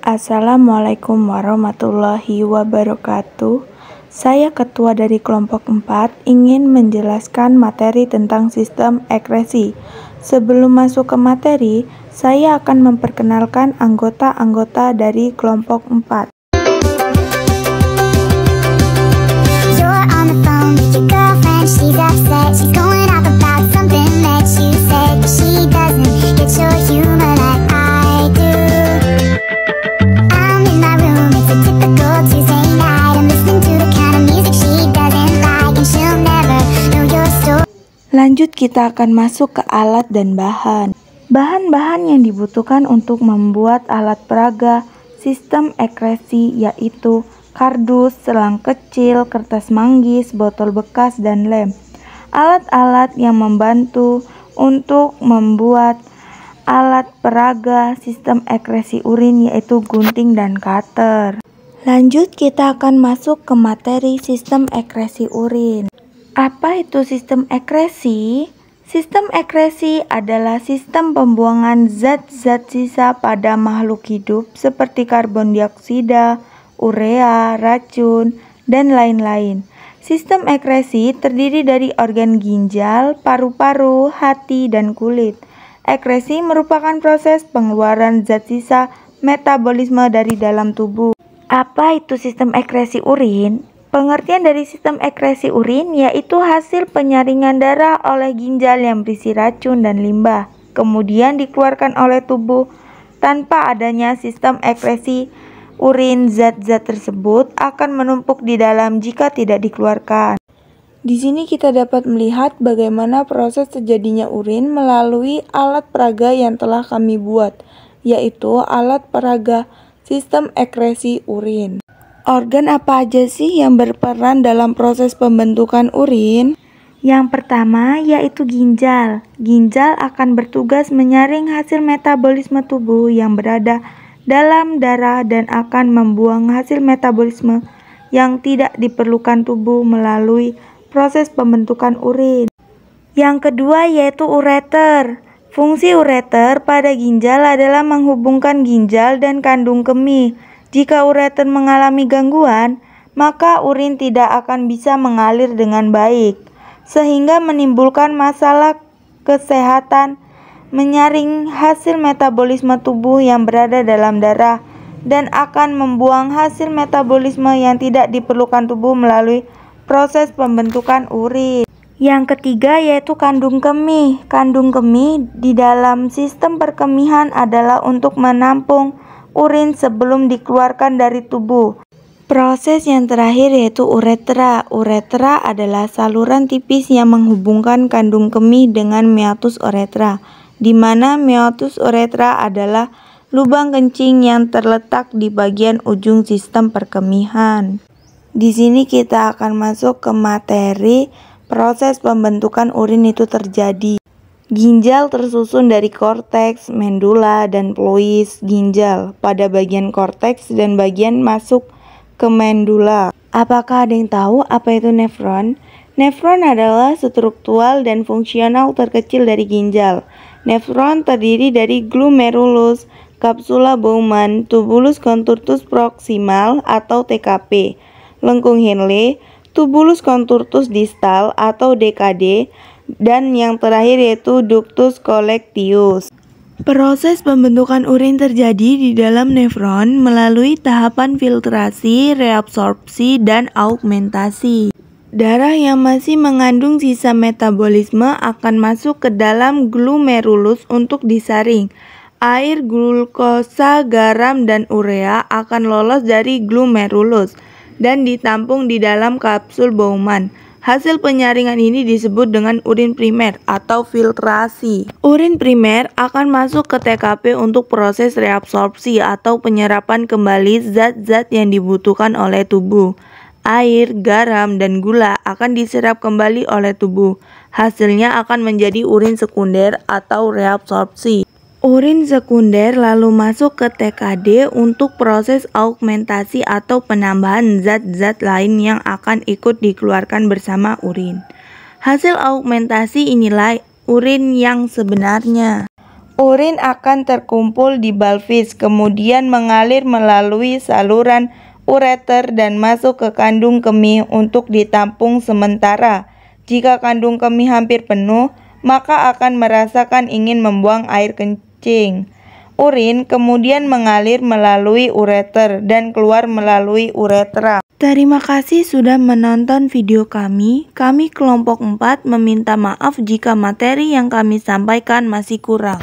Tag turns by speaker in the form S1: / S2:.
S1: Assalamualaikum warahmatullahi wabarakatuh. Saya ketua dari kelompok 4 ingin menjelaskan materi tentang sistem ekresi. Sebelum masuk ke materi, saya akan memperkenalkan anggota-anggota dari kelompok 4. Lanjut, kita akan masuk ke alat dan bahan. Bahan-bahan yang dibutuhkan untuk membuat alat peraga sistem ekresi yaitu kardus, selang kecil, kertas manggis, botol bekas, dan lem. Alat-alat yang membantu untuk membuat alat peraga sistem ekresi urin yaitu gunting dan cutter. Lanjut, kita akan masuk ke materi sistem ekresi urin. Apa itu sistem ekresi? Sistem ekresi adalah sistem pembuangan zat-zat sisa pada makhluk hidup seperti karbon dioksida, urea, racun, dan lain-lain. Sistem ekresi terdiri dari organ ginjal, paru-paru, hati, dan kulit. Ekresi merupakan proses pengeluaran zat sisa metabolisme dari dalam tubuh. Apa itu sistem ekresi urin? Pengertian dari sistem ekresi urin yaitu hasil penyaringan darah oleh ginjal yang berisi racun dan limbah, kemudian dikeluarkan oleh tubuh. Tanpa adanya sistem ekresi urin, zat-zat tersebut akan menumpuk di dalam jika tidak dikeluarkan. Di sini kita dapat melihat bagaimana proses terjadinya urin melalui alat peraga yang telah kami buat, yaitu alat peraga sistem ekresi urin. Organ apa aja sih yang berperan dalam proses pembentukan urin? Yang pertama yaitu ginjal. Ginjal akan bertugas menyaring hasil metabolisme tubuh yang berada dalam darah dan akan membuang hasil metabolisme yang tidak diperlukan tubuh melalui proses pembentukan urin. Yang kedua yaitu ureter. Fungsi ureter pada ginjal adalah menghubungkan ginjal dan kandung kemih. Jika ureter mengalami gangguan, maka urin tidak akan bisa mengalir dengan baik, sehingga menimbulkan masalah kesehatan, menyaring hasil metabolisme tubuh yang berada dalam darah, dan akan membuang hasil metabolisme yang tidak diperlukan tubuh melalui proses pembentukan urin. Yang ketiga yaitu kandung kemih. Kandung kemih di dalam sistem perkemihan adalah untuk menampung urin sebelum dikeluarkan dari tubuh. Proses yang terakhir yaitu uretra. Uretra adalah saluran tipis yang menghubungkan kandung kemih dengan meatus uretra, di mana meatus uretra adalah lubang kencing yang terletak di bagian ujung sistem perkemihan. Di sini kita akan masuk ke materi proses pembentukan urin itu terjadi. Ginjal tersusun dari korteks, medula, dan peluis ginjal pada bagian korteks dan bagian masuk ke medula. Apakah ada yang tahu apa itu nefron? Nefron adalah struktural dan fungsional terkecil dari ginjal. Nefron terdiri dari glomerulus, kapsula Bowman, tubulus contortus proximal atau TKP, lengkung Henle, tubulus contortus distal atau DKD, dan yang terakhir yaitu ductus collecteus. Proses pembentukan urin terjadi di dalam nefron melalui tahapan filtrasi, reabsorpsi, dan augmentasi. Darah yang masih mengandung sisa metabolisme akan masuk ke dalam glomerulus untuk disaring. Air, glukosa, garam, dan urea akan lolos dari glomerulus dan ditampung di dalam kapsul Bowman. Hasil penyaringan ini disebut dengan urin primer atau filtrasi. Urin primer akan masuk ke TKP untuk proses reabsorpsi atau penyerapan kembali zat-zat yang dibutuhkan oleh tubuh. Air, garam, dan gula akan diserap kembali oleh tubuh. Hasilnya akan menjadi urin sekunder atau reabsorpsi. Urin sekunder lalu masuk ke TKD untuk proses augmentasi atau penambahan zat-zat lain yang akan ikut dikeluarkan bersama urin. Hasil augmentasi inilah urin yang sebenarnya. Urin akan terkumpul di pelvis, kemudian mengalir melalui saluran ureter dan masuk ke kandung kemih untuk ditampung sementara. Jika kandung kemih hampir penuh, maka akan merasakan ingin membuang air kencing. Urin kemudian mengalir melalui ureter dan keluar melalui uretra. Terima kasih sudah menonton video kami. Kami kelompok 4 meminta maaf jika materi yang kami sampaikan masih kurang.